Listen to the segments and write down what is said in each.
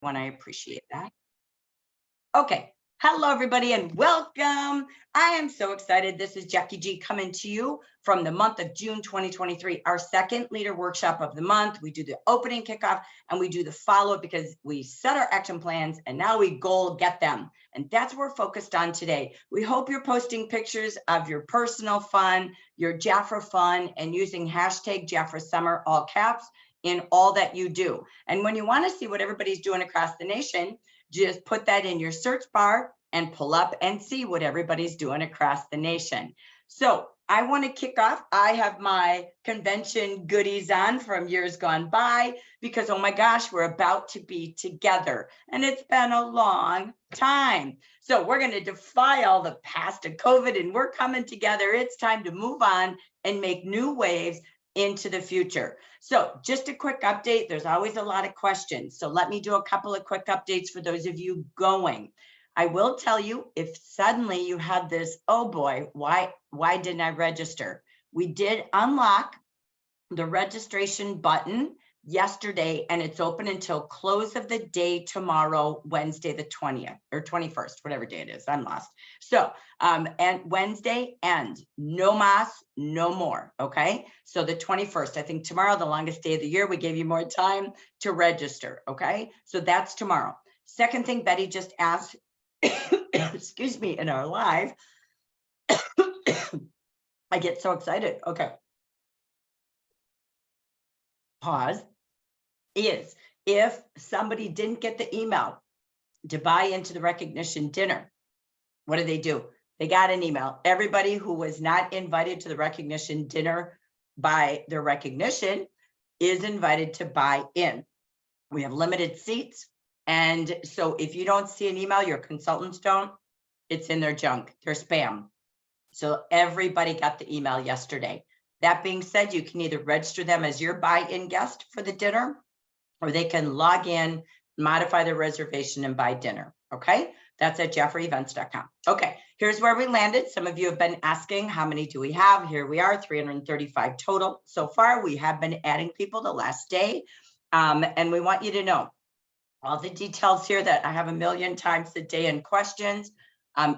one. I appreciate that. Okay. Hello, everybody, and welcome. I am so excited. This is Jackie G coming to you from the month of June 2023, our second leader workshop of the month. We do the opening kickoff and we do the follow-up because we set our action plans and now we goal get them. And that's what we're focused on today. We hope you're posting pictures of your personal fun, your Jafra fun, and using hashtag Jafra Summer, all caps, in all that you do. And when you want to see what everybody's doing across the nation, just put that in your search bar and pull up and see what everybody's doing across the nation. So I want to kick off. I have my convention goodies on from years gone by because, oh my gosh, we're about to be together and it's been a long time. So we're going to defy all the past of COVID and we're coming together. It's time to move on and make new waves into the future. So just a quick update. There's always a lot of questions. So let me do a couple of quick updates for those of you going. I will tell you, if suddenly you had this, oh boy, why didn't I register? We did unlock the registration button yesterday and it's open until close of the day tomorrow, Wednesday, the 20th or 21st, whatever day it is, I'm lost. So, and Wednesday and no mas, no more, okay? So the 21st, I think tomorrow, the longest day of the year, we gave you more time to register, okay? So that's tomorrow. Second thing Betty just asked, excuse me, in our live, I get so excited, okay. Pause. Is if somebody didn't get the email to buy into the recognition dinner, what do? They got an email. Everybody who was not invited to the recognition dinner by their recognition is invited to buy in. We have limited seats. And so if you don't see an email, your consultants don't, it's in their junk, their spam. So everybody got the email yesterday. That being said, you can either register them as your buy-in guest for the dinner, or they can log in, modify their reservation and buy dinner, okay? That's at jafraevents.com. Okay, here's where we landed. Some of you have been asking, how many do we have? Here we are, 335 total. So far, we have been adding people the last day. And we want you to know all the details here that I have a million times a day in questions.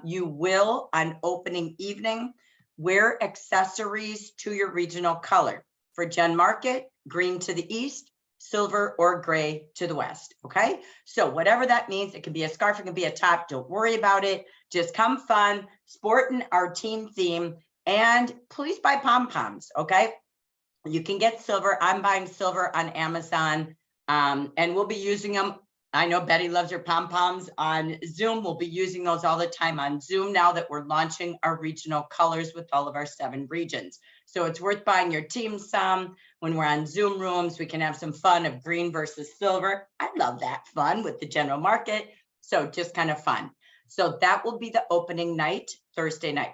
You will, on opening evening, wear accessories to your regional color. For Gen Market, green to the east, silver or gray to the west, okay? So whatever that means, it can be a scarf, it can be a top, don't worry about it. Just come fun, sporting our team theme, and please buy pom-poms, okay? You can get silver, I'm buying silver on Amazon, and we'll be using them. I know Betty loves her pom-poms on Zoom. We'll be using those all the time on Zoom now that we're launching our regional colors with all of our 7 regions. So it's worth buying your team some. When we're on Zoom rooms, we can have some fun of green versus silver. I love that fun with the general market. So just kind of fun. So that will be the opening night, Thursday night.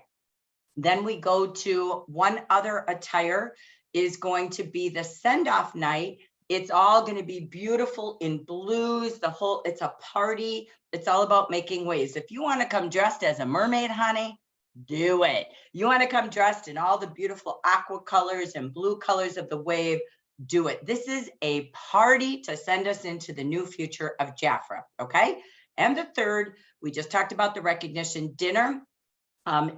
Then we go to one other attire is going to be the send-off night. It's all going to be beautiful in blues, it's a party. It's all about making waves. If you want to come dressed as a mermaid, honey, do it. You want to come dressed in all the beautiful aqua colors and blue colors of the wave, do it. This is a party to send us into the new future of Jafra, okay? And the third, we just talked about the recognition dinner.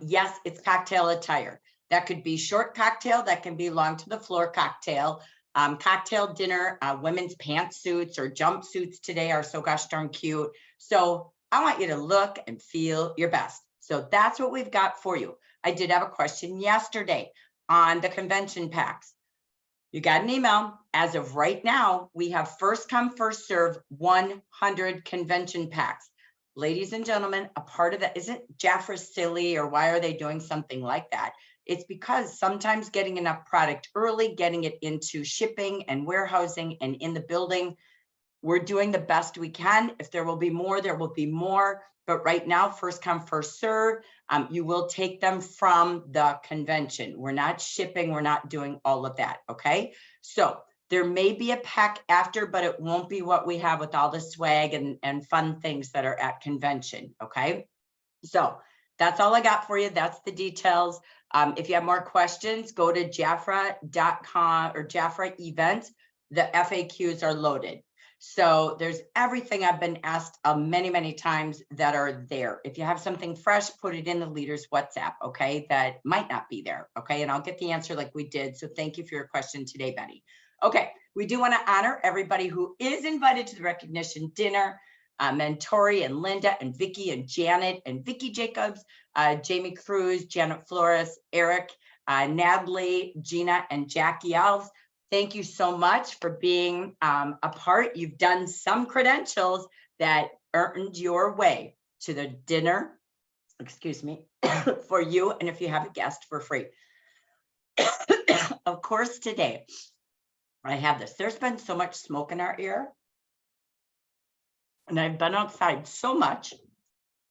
Yes, it's cocktail attire. That could be short cocktail, that can be long to the floor cocktail. Cocktail dinner, women's pantsuits or jumpsuits today are so gosh darn cute. So I want you to look and feel your best. So that's what we've got for you. I did have a question yesterday on the convention packs. You got an email. As of right now, we have first come, first serve 100 convention packs. Ladies and gentlemen, a part of that isn't Jafra silly or why are they doing something like that? It's because sometimes getting enough product early, getting it into shipping and warehousing and in the building, we're doing the best we can. If there will be more, there will be more. But right now, first come, first serve. You will take them from the convention. We're not shipping, we're not doing all of that, okay? So there may be a pack after, but it won't be what we have with all the swag and fun things that are at convention, okay? So that's all I got for you. That's the details. If you have more questions, go to Jafra.com or Jafra events. The FAQs are loaded. So there's everything I've been asked many, many times that are there. If you have something fresh, put it in the leaders WhatsApp, okay? That might not be there, okay? And I'll get the answer like we did. So thank you for your question today, Betty. Okay, we do want to honor everybody who is invited to the recognition dinner. Mentori and Linda and Vicky and Janet and Vicky Jacobs, Jamie Cruz, Janet Flores, Eric, Natalie, Gina, and Jackie Alves. Thank you so much for being a part. You've done some credentials that earned your way to the dinner, excuse me, for you, and if you have a guest, for free. Of course, today, I have this. There's been so much smoke in our air, and I've been outside so much,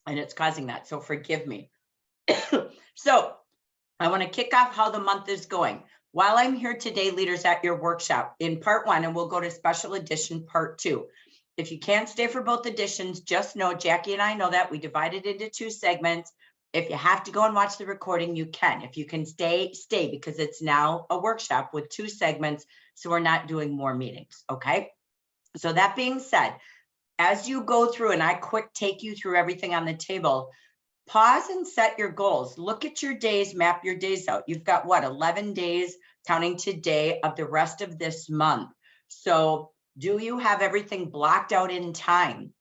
and it's causing that, so forgive me. So I want to kick off how the month is going. While I'm here today, leaders, at your workshop in part 1, and we'll go to special edition part 2. If you can't stay for both editions, just know Jackie and I know that we divided into 2 segments. If you have to go and watch the recording, you can. If you can stay, because it's now a workshop with 2 segments, so we're not doing more meetings, okay? So that being said, as you go through, and I quick take you through everything on the table, pause and set your goals. Look at your days, map your days out. You've got what, 11 days counting today of the rest of this month. So do you have everything blocked out in time?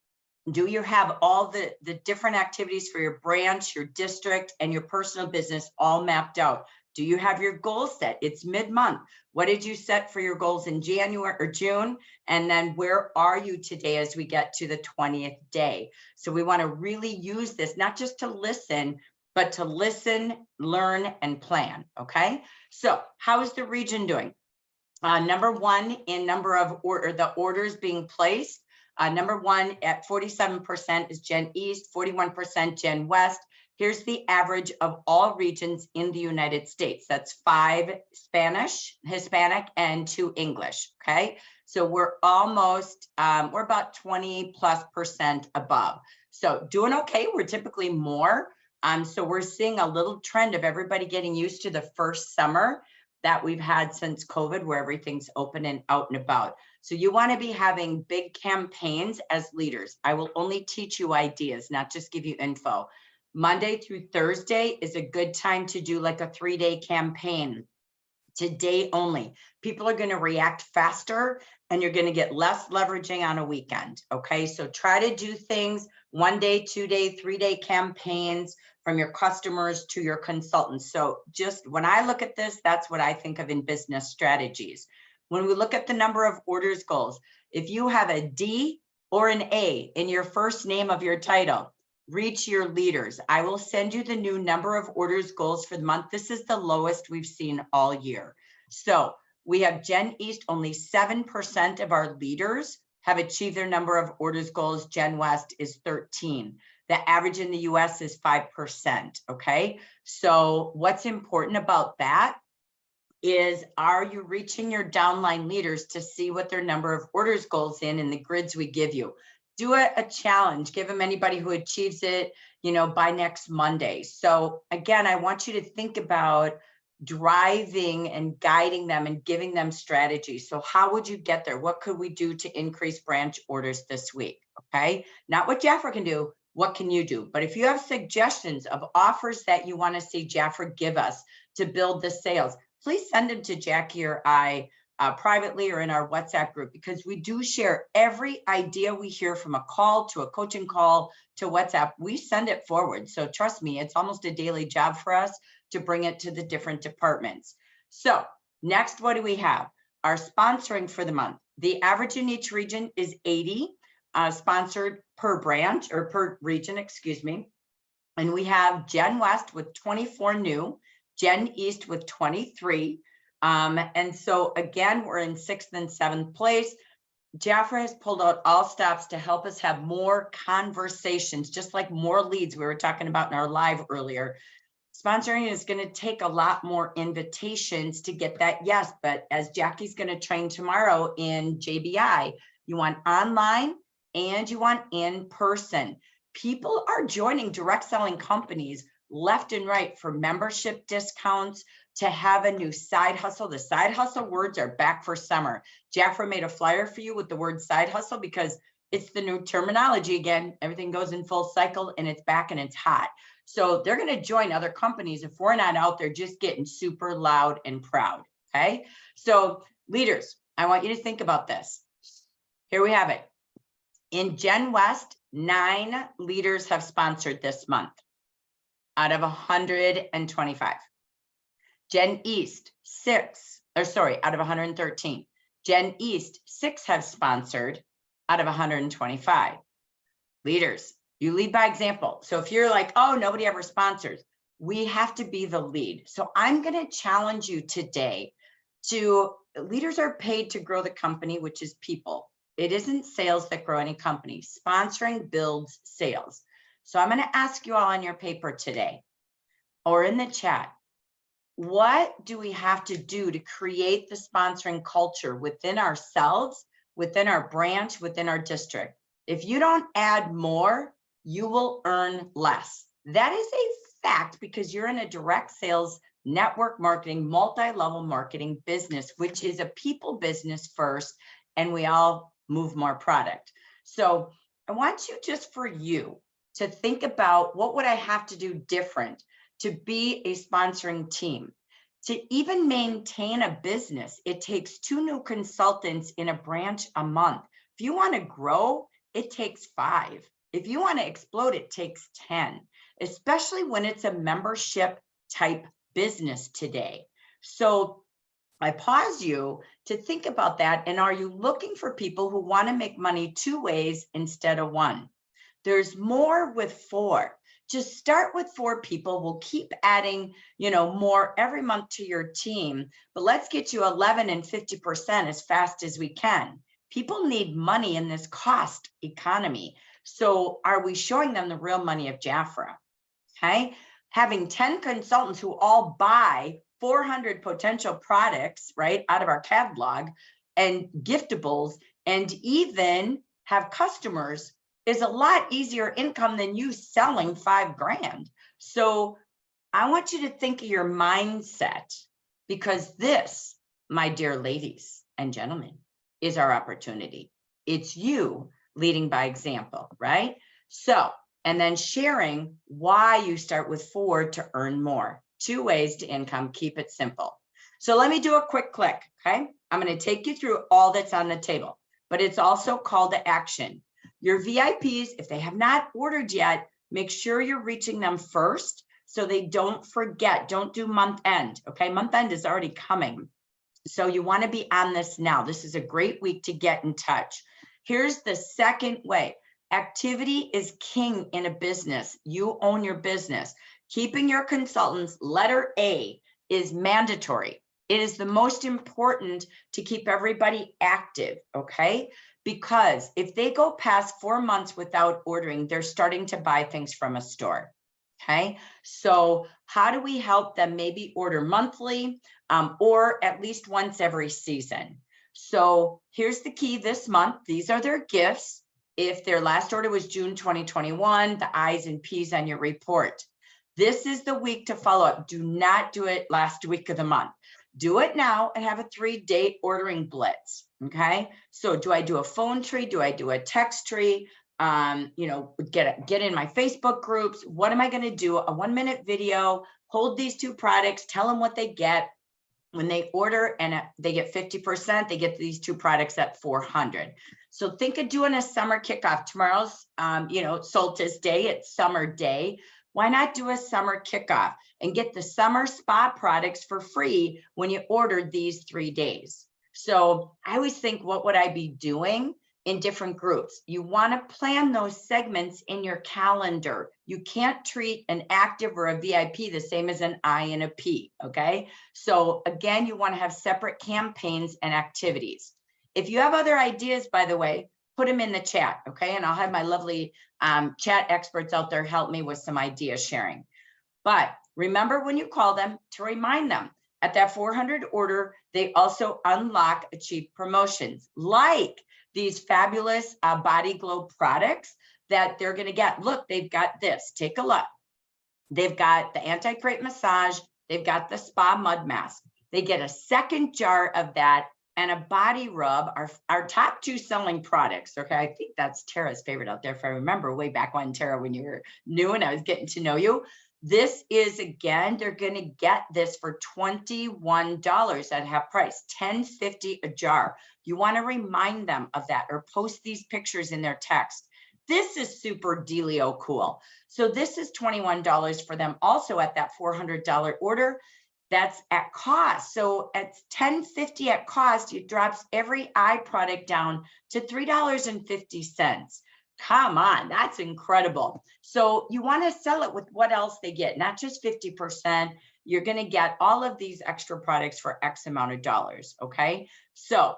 Do you have all the different activities for your branch, your district, and your personal business all mapped out? Do you have your goals set? It's mid-month. What did you set for your goals in January or June? And then where are you today as we get to the 20th day? So we want to really use this, not just to listen, but to listen, learn, and plan, okay? So how is the region doing? Number 1 in number of the orders being placed. Number 1 at 47% is Gen East, 41% Gen West. Here's the average of all regions in the United States. That's 5 Spanish, Hispanic, and 2 English, okay? So we're almost, we're about 20+% above. So doing okay, we're typically more. So we're seeing a little trend of everybody getting used to the first summer that we've had since COVID, where everything's open and out and about. So you want to be having big campaigns as leaders. I will only teach you ideas, not just give you info. Monday through Thursday is a good time to do like a 3-day campaign. Today only. People are going to react faster, and you're going to get less leveraging on a weekend. Okay, so try to do things 1-day, 2-day, 3-day campaigns from your customers to your consultants. So just when I look at this, that's what I think of in business strategies. When we look at the number of orders goals, if you have a D or an A in your first name of your title, reach your leaders. I will send you the new number of orders goals for the month. This is the lowest we've seen all year. So we have Gen East, only 7% of our leaders have achieved their number of orders goals. Gen West is 13. The average in the US is 5%, okay? So what's important about that is, are you reaching your downline leaders to see what their number of orders goals in the grids we give you? Do a challenge, give them anybody who achieves it, by next Monday. So again, I want you to think about driving and guiding them and giving them strategies. So how would you get there? What could we do to increase branch orders this week? Okay, not what Jafra can do, what can you do? But if you have suggestions of offers that you want to see Jafra give us to build the sales, please send them to Jackie or I privately or in our WhatsApp group, because we do share every idea we hear, from a call to a coaching call to WhatsApp. We send it forward. So trust me, it's almost a daily job for us to bring it to the different departments. So next, what do we have? Our sponsoring for the month. The average in each region is 80 sponsored per branch, or per region, excuse me. And we have Gen West with 24 new, Gen East with 23. And so again, we're in 6th and 7th place. Jafra has pulled out all stops to help us have more conversations, just like more leads we were talking about in our live earlier. Sponsoring is going to take a lot more invitations to get that yes, but as Jackie's going to train tomorrow in JBI, you want online and you want in person. People are joining direct selling companies left and right for membership discounts, to have a new side hustle. The side hustle words are back for summer. Jafra made a flyer for you with the word side hustle because it's the new terminology again. Everything goes in full cycle and it's back and it's hot. So they're going to join other companies if we're not out there just getting super loud and proud. Okay. So leaders, I want you to think about this. Here we have it. In Gen West, 9 leaders have sponsored this month out of 125. Gen East, 6, or sorry, out of 113. Gen East, 6 have sponsored out of 125. Leaders, you lead by example. So if you're like, oh, nobody ever sponsors, we have to be the lead. So I'm going to challenge you today to, leaders are paid to grow the company, which is people. It isn't sales that grow any company. Sponsoring builds sales. So I'm going to ask you all on your paper today or in the chat, what do we have to do to create the sponsoring culture within ourselves, within our branch, within our district? If you don't add more, you will earn less. That is a fact because you're in a direct sales, network marketing, multi-level marketing business, which is a people business first, and we all move more product. So I want you, just for you, to think about what would I have to do different to be a sponsoring team. To even maintain a business, it takes 2 new consultants in a branch a month. If you want to grow, it takes 5. If you want to explode, it takes 10, especially when it's a membership type business today. So I pause you to think about that. And are you looking for people who want to make money 2 ways instead of 1? There's more with 4. Just start with 4 people. We'll keep adding, more every month to your team, but let's get you 11 and 50% as fast as we can. People need money in this cost economy. So are we showing them the real money of Jafra? Okay. Having 10 consultants who all buy 400 potential products, right, out of our catalog and giftables, and even have customers is a lot easier income than you selling $5,000. So I want you to think of your mindset, because this, my dear ladies and gentlemen, is our opportunity. It's you leading by example, right? So, and then sharing why you start with 4 to earn more. 2 ways to income, keep it simple. So let me do a quick click, okay? I'm going to take you through all that's on the table, but it's also call to action. Your VIPs, if they have not ordered yet, make sure you're reaching them first so they don't forget. Don't do month end, okay? Month end is already coming. So you want to be on this now. This is a great week to get in touch. Here's the second way. Activity is king in a business. You own your business. Keeping your consultants, letter A, is mandatory. It is the most important to keep everybody active, okay? Because if they go past 4 months without ordering, they're starting to buy things from a store. Okay, so how do we help them maybe order monthly or at least once every season? So here's the key this month. These are their gifts. If their last order was June 2021, the I's and P's on your report. This is the week to follow up. Do not do it last week of the month. Do it now and have a 3-day ordering blitz. Okay, so do I do a phone tree? Do I do a text tree? Get in my Facebook groups. What am I going to do? A 1-minute video, hold these 2 products, tell them what they get when they order, and they get 50%, they get these 2 products at $400. So think of doing a summer kickoff. Tomorrow's, Solstice Day, it's summer day. Why not do a summer kickoff and get the summer spa products for free when you order these 3 days? So I always think, what would I be doing in different groups? You want to plan those segments in your calendar. You can't treat an active or a VIP the same as an I and a P, okay? So again, you want to have separate campaigns and activities. If you have other ideas, by the way, put them in the chat, okay? And I'll have my lovely chat experts out there help me with some idea sharing. But remember, when you call them, to remind them, at that 400 order, they also unlock cheap promotions, like these fabulous Body Glow products that they're going to get. Look, they've got this. Take a look. They've got the anti-crepe massage. they've got the spa mud mask. They get a second jar of that and a body rub, our top 2 selling products. Okay, I think that's Tara's favorite out there. If I remember way back when, Tara, when you were new and I was getting to know you, this is, again, they're going to get this for $21 at half price, $10.50 a jar. You want to remind them of that or post these pictures in their text. This is super dealio cool. So this is $21 for them also at that $400 order. That's at cost. So at $10.50 at cost, it drops every eye product down to $3.50. Come on, that's incredible. So you want to sell it with what else they get, not just 50%. You're going to get all of these extra products for X amount of dollars. Okay. So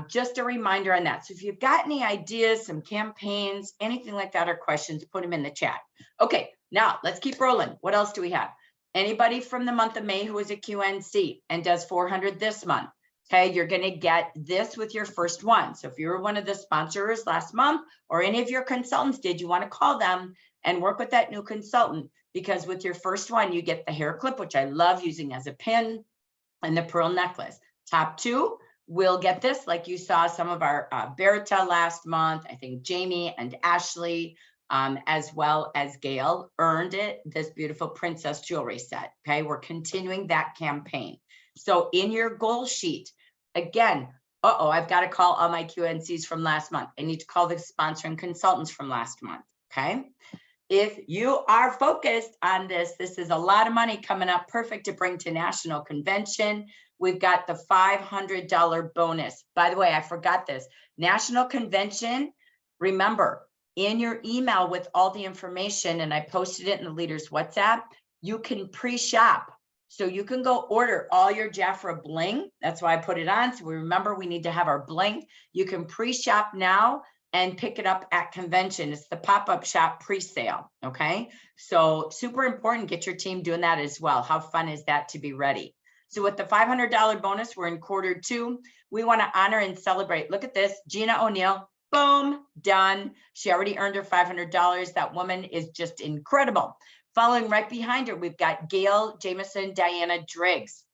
just a reminder on that. So if you've got any ideas, some campaigns, anything like that, or questions, put them in the chat. Okay. Now let's keep rolling. What else do we have? Anybody from the month of May who is a QNC and does 400 this month, okay, you're going to get this with your first one. So if you were one of the sponsors last month or any of your consultants did, you want to call them and work with that new consultant, because with your first one, you get the hair clip, which I love using as a pin, and the pearl necklace. Top 2 will get this, like you saw some of our Berta last month. I think Jamie and Ashley, as well as Gail, earned it, this beautiful princess jewelry set. Okay, we're continuing that campaign. So in your goal sheet, again, I've got to call all my QNCs from last month. I need to call the sponsoring consultants from last month. Okay, if you are focused on this, this is a lot of money coming up, perfect to bring to national convention. We've got the $500 bonus. By the way, I forgot this. National convention, remember, in your email with all the information, and I posted it in the leaders WhatsApp, you can pre-shop. So you can go order all your Jafra bling. That's why I put it on. So we remember we need to have our bling. You can pre-shop now and pick it up at convention. It's the pop-up shop pre-sale. Okay. So super important. Get your team doing that as well. How fun is that to be ready? So with the $500 bonus, we're in quarter 2. We want to honor and celebrate. Look at this. Gina O'Neill. Boom, done. She already earned her $500. That woman is just incredible. Following right behind her, we've got Gail Jameson, Diana Driggs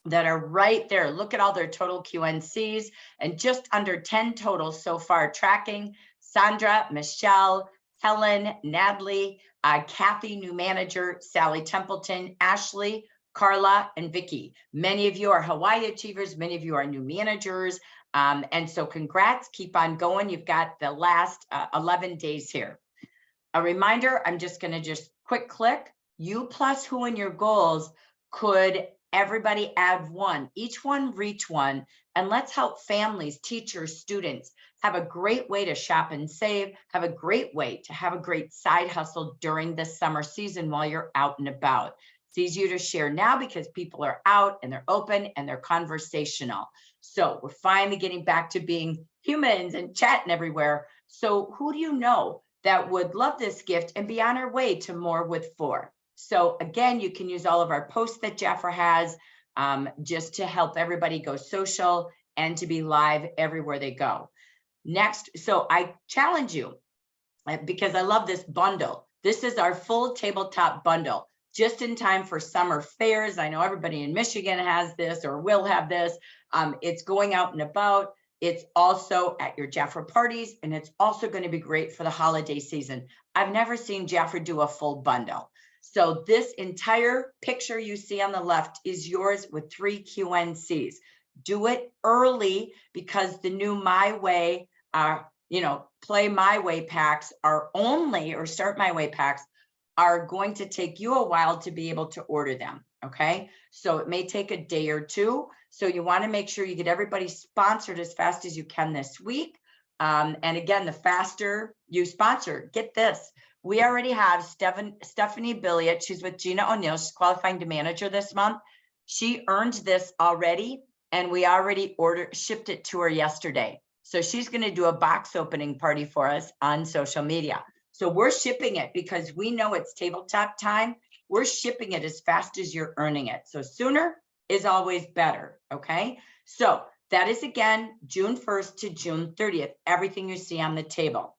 that are right there. Look at all their total QNCs and just under 10 total so far tracking. Sandra, Michelle, Helen, Natalie, Kathy, new manager, Sally Templeton, Ashley, Carla, and Vicky. Many of you are Hawaii achievers. Many of you are new managers. And so congrats, keep on going. You've got the last 11 days here. A reminder, I'm just going to just quick click. You plus who in your goals could everybody add one, each one reach one, and let's help families, teachers, students have a great way to shop and save, have a great way to have a great side hustle during the summer season while you're out and about. It's easier to share now because people are out and they're open and they're conversational. So we're finally getting back to being humans and chatting everywhere. So who do you know that would love this gift and be on our way to more with 4? So again, you can use all of our posts that Jafra has just to help everybody go social and to be live everywhere they go. Next, so I challenge you, because I love this bundle. This is our full tabletop bundle, just in time for summer fairs. I know everybody in Michigan has this or will have this. It's going out and about. It's also at your Jafra parties, and it's also going to be great for the holiday season. I've never seen Jafra do a full bundle. So this entire picture you see on the left is yours with 3 QNCs. Do it early because the new My Way, Play My Way packs are only, or Start My Way packs are going to take you a while to be able to order them. Okay, so it may take a day or 2. So you want to make sure you get everybody sponsored as fast as you can this week. And again, the faster you sponsor, get this. We already have Stephanie Billiot. She's with Gina O'Neill. She's qualifying to manager this month. She earned this already, and we already shipped it to her yesterday. So she's going to do a box opening party for us on social media. So we're shipping it because we know it's tabletop time. We're shipping it as fast as you're earning it. So sooner is always better. Okay. So that is again, June 1st to June 30th, everything you see on the table.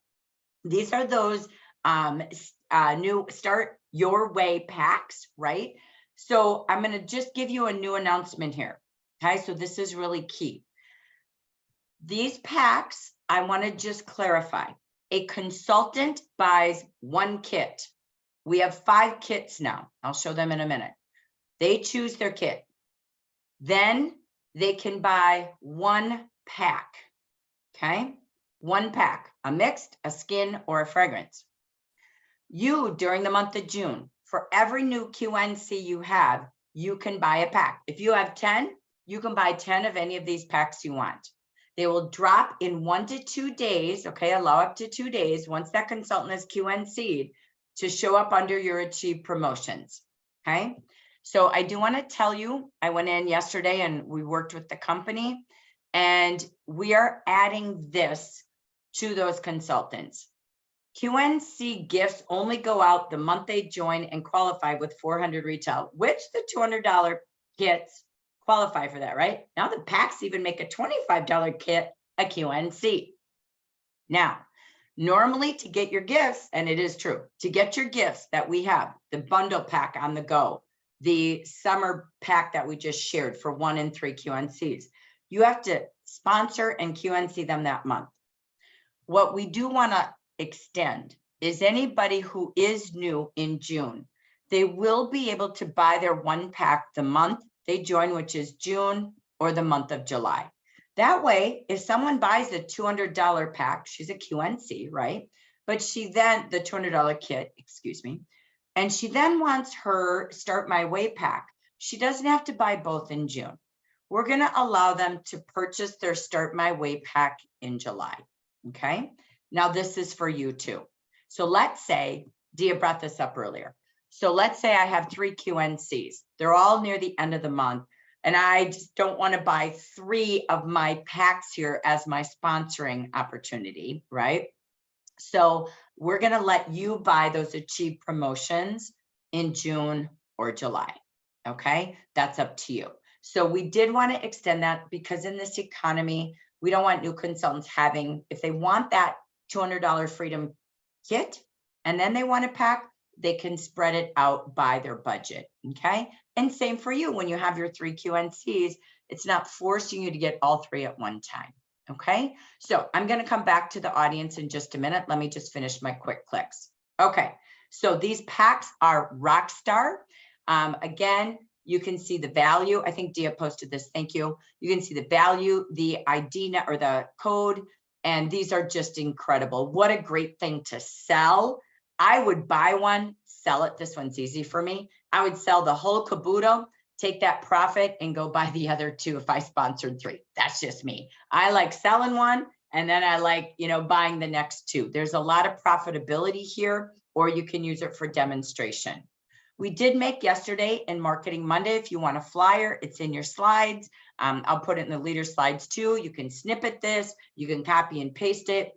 These are those new Start Your Way packs, right? So I'm going to just give you a new announcement here. Okay, so this is really key. These packs, I want to just clarify. A consultant buys one kit. We have 5 kits now. I'll show them in a minute. They choose their kit. Then they can buy 1 pack. Okay, 1 pack, a mixed, a skin, or a fragrance. You, during the month of June, for every new QNC you have, you can buy a pack. If you have 10, you can buy 10 of any of these packs you want. They will drop in 1 to 2 days, okay, allow up to 2 days, once that consultant is QNC'd, to show up under your Achieve promotions, okay? So I do want to tell you, I went in yesterday and we worked with the company, and we are adding this to those consultants. QNC gifts only go out the month they join and qualify with 400 retail, which the $200 kits qualify for that, right? Now the packs even make a $25 kit a QNC. Now, normally to get your gifts, and it is true, to get your gifts that we have, the bundle pack on the go, the summer pack that we just shared for 1 and 3 QNCs, you have to sponsor and QNC them that month. What we do want to extend is anybody who is new in June, they will be able to buy their 1 pack the month they join, which is June or the month of July. That way, if someone buys a $200 pack, she's a QNC, right? But she then, the $200 kit, excuse me, and she then wants her Start My Way pack. She doesn't have to buy both in June. We're going to allow them to purchase their Start My Way pack in July, okay? Now this is for you too. So let's say, Dia brought this up earlier. So let's say I have 3 QNCs. They're all near the end of the month, and I just don't want to buy 3 of my packs here as my sponsoring opportunity, right? So we're going to let you buy those Achieve promotions in June or July, okay? That's up to you. So we did want to extend that because in this economy, we don't want new consultants having, if they want that $200 Freedom kit and then they want a pack, they can spread it out by their budget, okay? And same for you, when you have your 3 QNCs, it's not forcing you to get all 3 at one time, okay? So I'm gonna come back to the audience in just a minute. Let me just finish my quick clicks. Okay, so these packs are Rockstar. Again, you can see the value. I think Dia posted this, thank you. You can see the value, the ID or the code, and these are just incredible. What a great thing to sell. I would buy one, sell it. This one's easy for me. I would sell the whole caboodle, take that profit and go buy the other 2 if I sponsored 3. That's just me. I like selling one and then I like, you know, buying the next 2. There's a lot of profitability here, or you can use it for demonstration. We did make yesterday in Marketing Monday. If you want a flyer, it's in your slides. I'll put it in the leader slides too. You can snippet this, you can copy and paste it.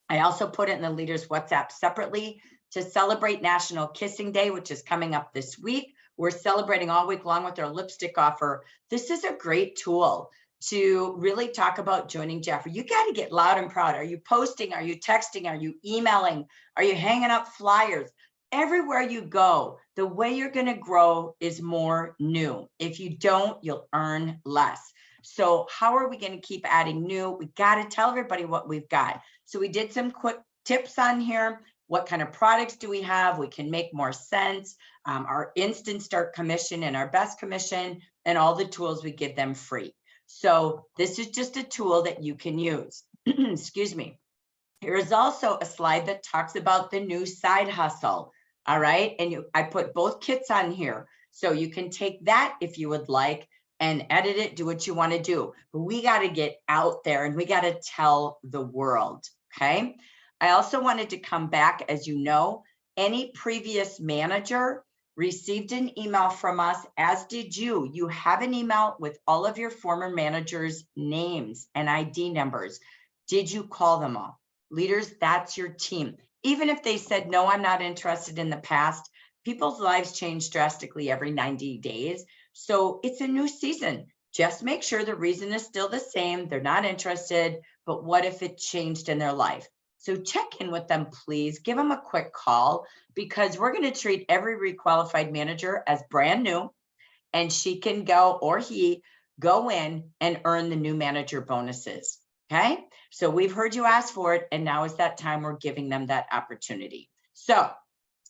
I also put it in the leaders WhatsApp separately to celebrate National Kissing Day, which is coming up this week. We're celebrating all week long with our lipstick offer. This is a great tool to really talk about joining Jeffrey. You got to get loud and proud. Are you posting? Are you texting? Are you emailing? Are you hanging up flyers? Everywhere you go, the way you're going to grow is more new. If you don't, you'll earn less. So how are we going to keep adding new? We got to tell everybody what we've got. So we did some quick tips on here. What kind of products do we have? We can make more sense. Our instant start commission and our best commission and all the tools we give them free. So this is just a tool that you can use. Excuse me. Here is also a slide that talks about the new side hustle. All right. And I put both kits on here. So you can take that if you would like and edit it, do what you want to do. But we got to get out there and we got to tell the world. Okay. I also wanted to come back, as you know, any previous manager received an email from us, as did you. You have an email with all of your former managers' names and ID numbers. Did you call them all? Leaders, that's your team. Even if they said, no, I'm not interested in the past, people's lives change drastically every 90 days. So it's a new season. Just make sure the reason is still the same. They're not interested, but what if it changed in their life? So check in with them, please. Give them a quick call because we're going to treat every requalified manager as brand new. and she can go, or he go in and earn the new manager bonuses. Okay, so we've heard you ask for it, and now is that time we're giving them that opportunity. So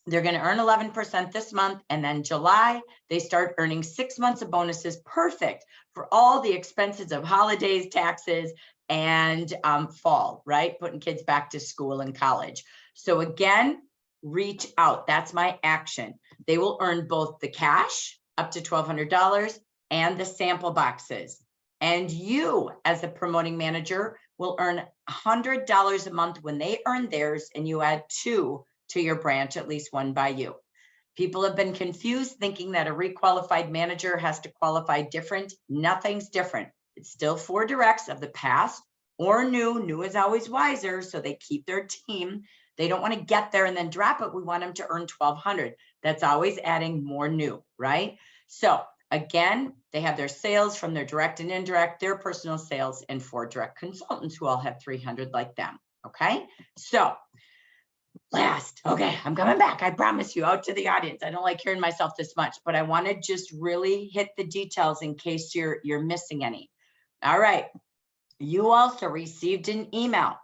they're going to earn 11% this month, and then July, they start earning 6 months of bonuses, perfect for all the expenses of holidays, taxes, and fall, right? Putting kids back to school and college. So again, reach out. That's my action. They will earn both the cash up to $1,200 and the sample boxes. And you, as a promoting manager, will earn $100 a month when they earn theirs, and you add 2 to your branch, at least 1 by you. People have been confused thinking that a requalified manager has to qualify different. Nothing's different. It's still 4 directs of the past or new. New is always wiser, so they keep their team. They don't want to get there and then drop it. We want them to earn $1,200. That's always adding more new, right? So again, they have their sales from their direct and indirect, their personal sales, and 4 direct consultants who all have 300 like them. Okay, so last, okay, I'm coming back. I promise you, out to the audience. I don't like hearing myself this much, but I want to just really hit the details in case you're missing any. All right, you also received an email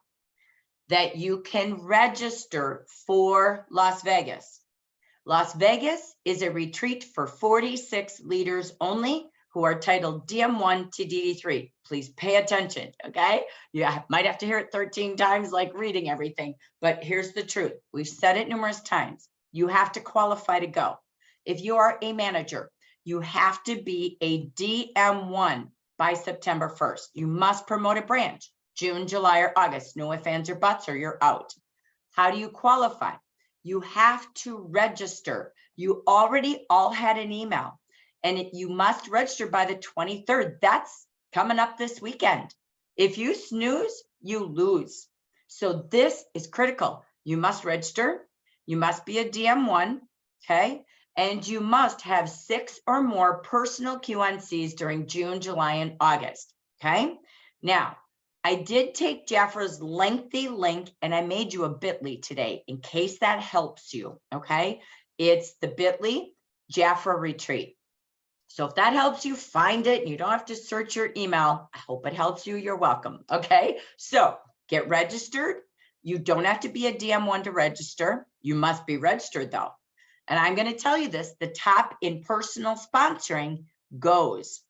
that you can register for Las Vegas. Las Vegas is a retreat for 46 leaders only who are titled DM1 to DD3. Please pay attention, okay? You might have to hear it 13 times, like reading everything, but here's the truth. We've said it numerous times. You have to qualify to go. If you are a manager, you have to be a DM1 by September 1st. You must promote a branch, June, July, or August. No ifs, ands, or buts, or you're out. How do you qualify? You have to register. You already all had an email, and you must register by the 23rd. That's coming up this weekend. If you snooze, you lose. So this is critical. You must register. You must be a DM1, okay? And you must have 6 or more personal QNCs during June, July, and August, okay? Now, I did take Jafra's lengthy link, and I made you a bit.ly today in case that helps you, okay? It's the bit.ly Jafra retreat. So if that helps you find it, and you don't have to search your email, I hope it helps you. You're welcome, okay? So get registered. You don't have to be a DM1 to register. You must be registered though. And I'm going to tell you this, the top in personal sponsoring goes.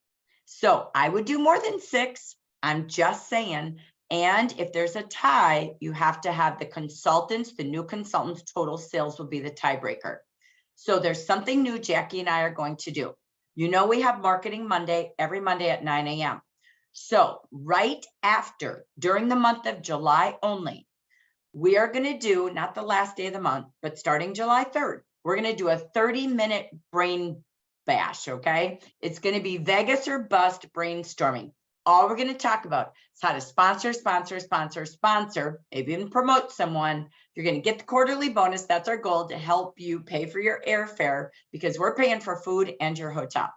So I would do more than 6. I'm just saying. And if there's a tie, you have to have the consultants, the new consultants' total sales will be the tiebreaker. So there's something new Jackie and I are going to do. You know, we have Marketing Monday every Monday at 9 a.m. So right after, during the month of July only, we are going to do, not the last day of the month, but starting July 3rd, we're going to do a 30-minute brain bash, okay? It's going to be Vegas or bust brainstorming. All we're going to talk about is how to sponsor, maybe even promote someone. You're going to get the quarterly bonus. That's our goal, to help you pay for your airfare, because we're paying for food and your hotel.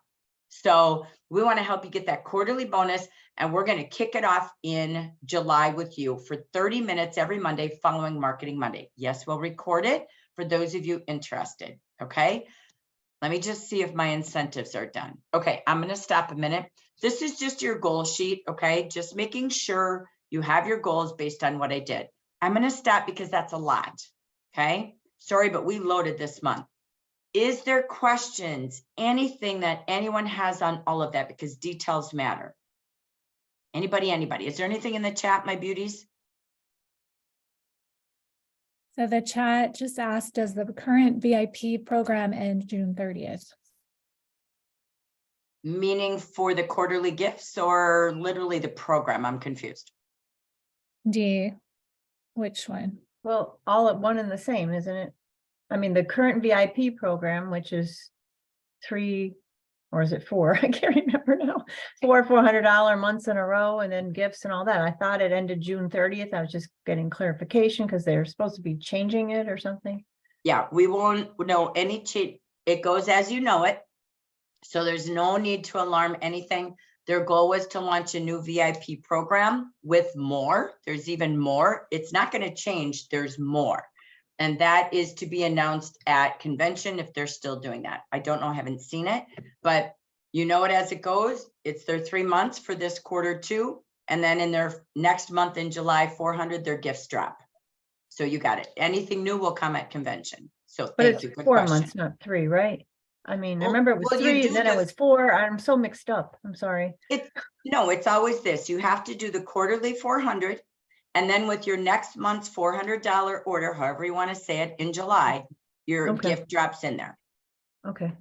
So we want to help you get that quarterly bonus, and we're going to kick it off in July with you for 30 minutes every Monday following Marketing Monday. Yes, we'll record it for those of you interested. Okay. Let me just see if my incentives are done. Okay, I'm going to stop a minute. This is just your goal sheet, okay? Just making sure you have your goals based on what I did. I'm going to stop because that's a lot, okay? Sorry, but we loaded this month. Is there questions, anything that anyone has on all of that? Because details matter. Anybody? Is there anything in the chat, my beauties? So the chat just asked, does the current VIP program end June 30th? Meaning for the quarterly gifts or literally the program? I'm confused. D, which one? Well, all at one and the same, isn't it? I mean, the current VIP program, which is 3, or is it 4? I can't remember now. 4 $400 months in a row, and then gifts and all that. I thought it ended June 30th. I was just getting clarification because they're supposed to be changing it or something. Yeah, we won't know any change. It goes as you know it. So there's no need to alarm anything. Their goal was to launch a new VIP program with more. There's even more. It's not going to change. There's more. And that is to be announced at convention if they're still doing that. I don't know. I haven't seen it, but You know it as it goes. It's their 3 months for this quarter 2. And then in their next month in July, 400, their gifts drop. So you got it. Anything new will come at convention. So But thank it's you. Good 4 question. months, not 3, right? I mean, I Well- remember it was well, you 3 do and then it the- was 4. I'm so mixed up. I'm sorry. No, it's always this. You have to do the quarterly 400. And then with your next month's $400 order, however you want to say it, in July, your Okay. gift drops in there. Okay.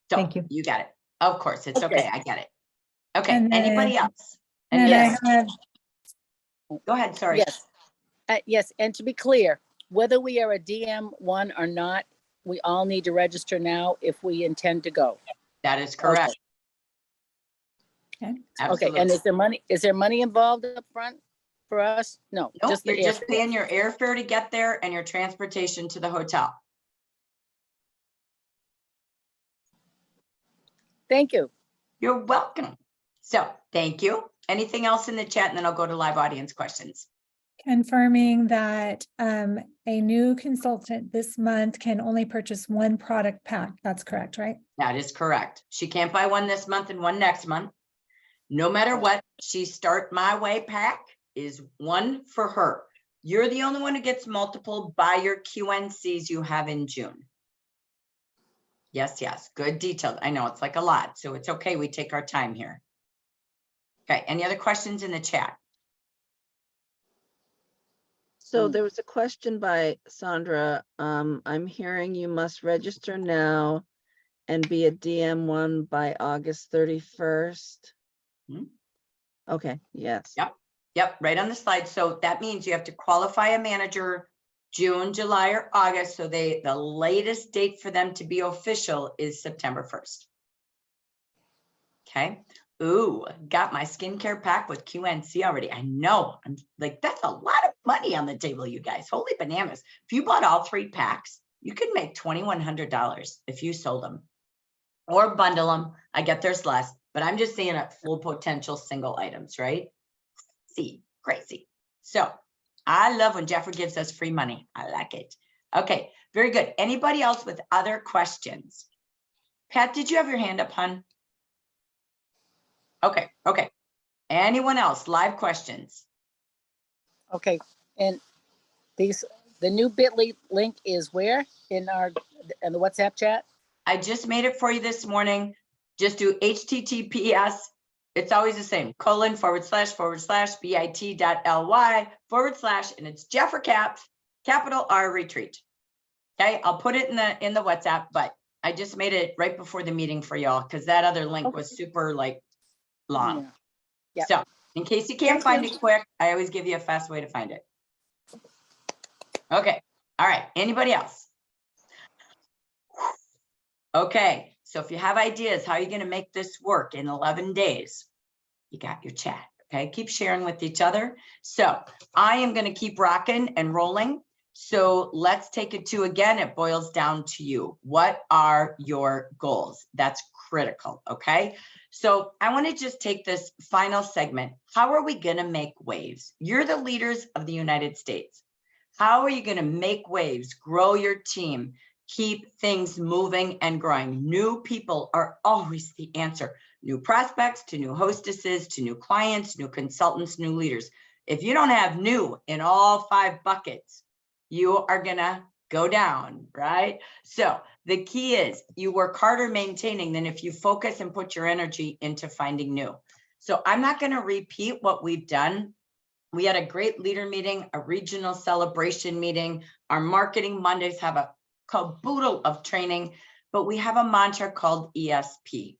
So Thank you. you got it. Of course, it's Okay. okay. I get it. Okay, And then- anybody else? And Any then Yes. I have, Go ahead, sorry. Yes. Yes, and to be clear, whether we are a DM1 or not, we all need to register now if we intend to go. That is correct. Okay. Absolutely. Okay, and is there money involved up front for us? No, Nope, just the you're just airfare. paying your airfare to get there and your transportation to the hotel. Thank you. You're welcome. So thank you. Anything else in the chat? And then I'll go to live audience questions. confirming that a new consultant this month can only purchase one product pack. That's correct, right? That is correct. She can't buy one this month and one next month. No matter what, she Start My Way pack is one for her. You're the only one who gets multiple by your QNCs you have in June. Yes, yes, good detail. I know it's like a lot, so it's okay. We take our time here. Okay, any other questions in the chat? So Mm. there was a question by Sandra. I'm hearing you must register now and be a DM1 by August 31st. Hmm. Okay, yes. Yep. Yep, right on the slide. So that means you have to qualify a manager June, July, or August. So the latest date for them to be official is September 1st. Okay. Ooh, got my skincare pack with QNC already. I know. I'm like, that's a lot of money on the table, you guys. Holy bananas. If you bought all 3 packs, you could make $2,100 if you sold them or bundle them. I get there's less, but I'm just saying at full potential single items, right? See, crazy. So I love when Jeffrey gives us free money. I like it. Okay, very good. Anybody else with other questions? Pat, did you have your hand up, hon? Okay, okay. Anyone else? Live questions? Okay, and the new bit.ly link is where in the WhatsApp chat? I just made it for you this morning. Just do HTTPS. It's always the same, / bit.ly/ and it's Jeffrey Caps, capital R retreat. Okay, I'll put it in the WhatsApp, but I just made it right before the meeting for y'all because that other link was super like long. Yeah. Yep. So in case you can't find it quick, I always give you a fast way to find it. Okay, all right, anybody else? Okay, so if you have ideas, how are you going to make this work in 11 days? You got your chat, okay? Keep sharing with each other. So I am going to keep rocking and rolling. So let's take it to, again, it boils down to you. What are your goals? That's critical, okay? So I want to just take this final segment. How are we going to make waves? You're the leaders of the United States. How are you going to make waves, grow your team, keep things moving and growing? New people are always the answer. New prospects to new hostesses, to new clients, new consultants, new leaders. If you don't have new in all 5 buckets, you are gonna go down, right? So the key is you work harder maintaining than if you focus and put your energy into finding new. So I'm not gonna repeat what we've done. We had a great leader meeting, a regional celebration meeting. Our marketing Mondays have a caboodle of training, but we have a mantra called ESP.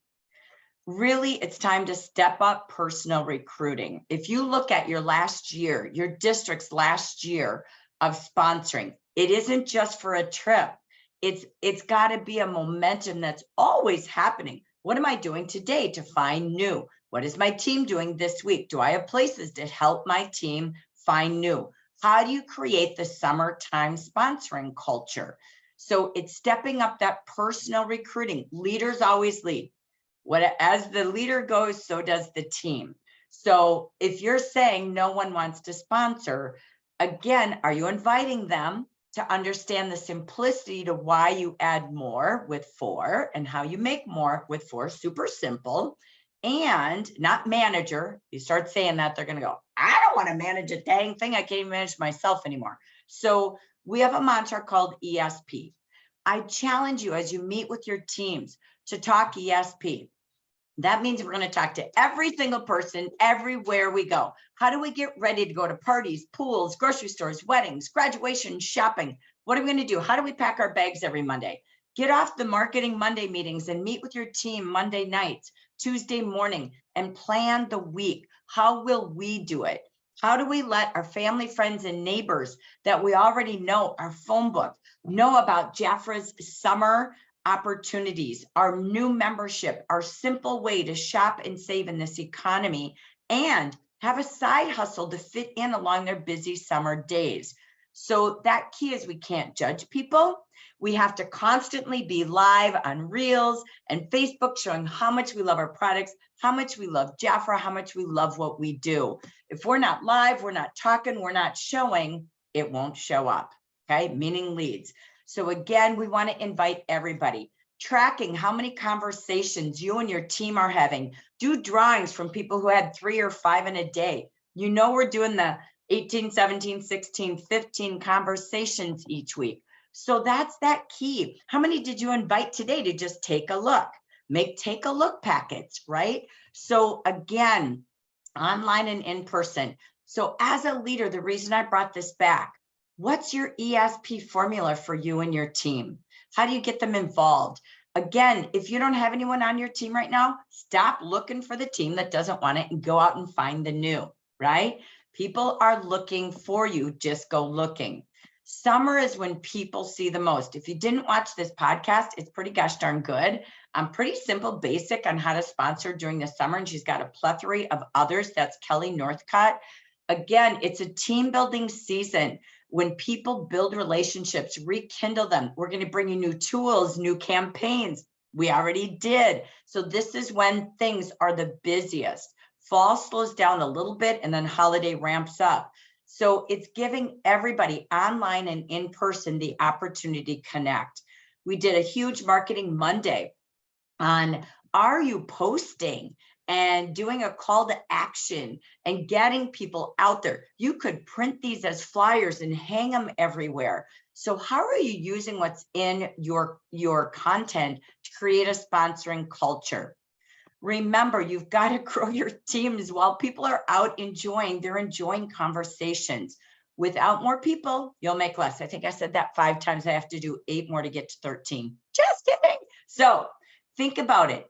Really, it's time to step up personal recruiting. If you look at your last year, your district's last year of sponsoring, it isn't just for a trip. It's got to be a momentum that's always happening. What am I doing today to find new? What is my team doing this week? Do I have places to help my team find new? How do you create the summertime sponsoring culture? So it's stepping up that personal recruiting. Leaders always lead. As the leader goes, so does the team. So if you're saying no one wants to sponsor, again, are you inviting them to understand the simplicity to why you add more with 4 and how you make more with 4. Super simple. And not manager. You start saying that, they're going to go, I don't want to manage a dang thing. I can't even manage myself anymore. So we have a mantra called ESP. I challenge you as you meet with your teams to talk ESP. That means we're going to talk to every single person everywhere we go. How do we get ready to go to parties, pools, grocery stores, weddings, graduation, shopping? What are we going to do? How do we pack our bags every Monday? Get off the Marketing Monday meetings and meet with your team Monday nights, Tuesday morning, and plan the week. How will we do it? How do we let our family, friends, and neighbors that we already know, our phone book, know about Jafra's summer opportunities, our new membership, our simple way to shop and save in this economy, and have a side hustle to fit in along their busy summer days? So that key is we can't judge people. We have to constantly be live on Reels and Facebook showing how much we love our products, how much we love Jafra, how much we love what we do. If we're not live, we're not talking, we're not showing, it won't show up, okay? Meaning leads. So again, we want to invite everybody. Tracking how many conversations you and your team are having. Do drawings from people who had 3 or 5 in a day. You know we're doing the 18, 17, 16, 15 conversations each week. So that's that key. How many did you invite today to just take a look? Make take a look packets, right? So again, online and in person. So as a leader, the reason I brought this back, what's your ESP formula for you and your team? How do you get them involved? Again, if you don't have anyone on your team right now, stop looking for the team that doesn't want it and go out and find the new, right? People are looking for you, just go looking. Summer is when people see the most. If you didn't watch this podcast, it's pretty gosh darn good. I'm pretty simple, basic on how to sponsor during the summer, and she's got a plethora of others. That's Kelly Northcutt. Again, it's a team building season. When people build relationships, rekindle them. We're going to bring you new tools, new campaigns. We already did. So this is when things are the busiest. Fall slows down a little bit and then holiday ramps up. So it's giving everybody online and in person the opportunity to connect. We did a huge Marketing Monday on, are you posting and doing a call to action and getting people out there? You could print these as flyers and hang them everywhere. So how are you using what's in your content to create a sponsoring culture? Remember, you've got to grow your teams while people are out enjoying, they're enjoying conversations. Without more people, you'll make less. I think I said that 5 times. I have to do 8 more to get to 13. Just kidding. So think about it.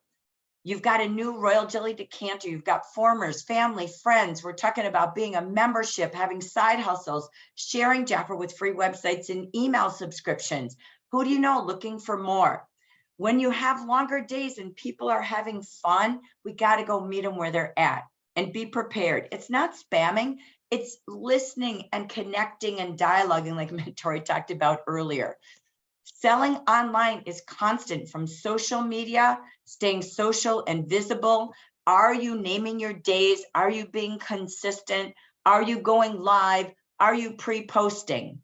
You've got a new Royal Jelly decanter. You've got formers, family, friends. We're talking about being a membership, having side hustles, sharing Jafra with free websites and email subscriptions. Who do you know looking for more? When you have longer days and people are having fun, we got to go meet them where they're at and be prepared. It's not spamming. It's listening and connecting and dialoguing like Tori talked about earlier. Selling online is constant, from social media, staying social and visible. Are you naming your days? Are you being consistent? Are you going live? Are you pre-posting?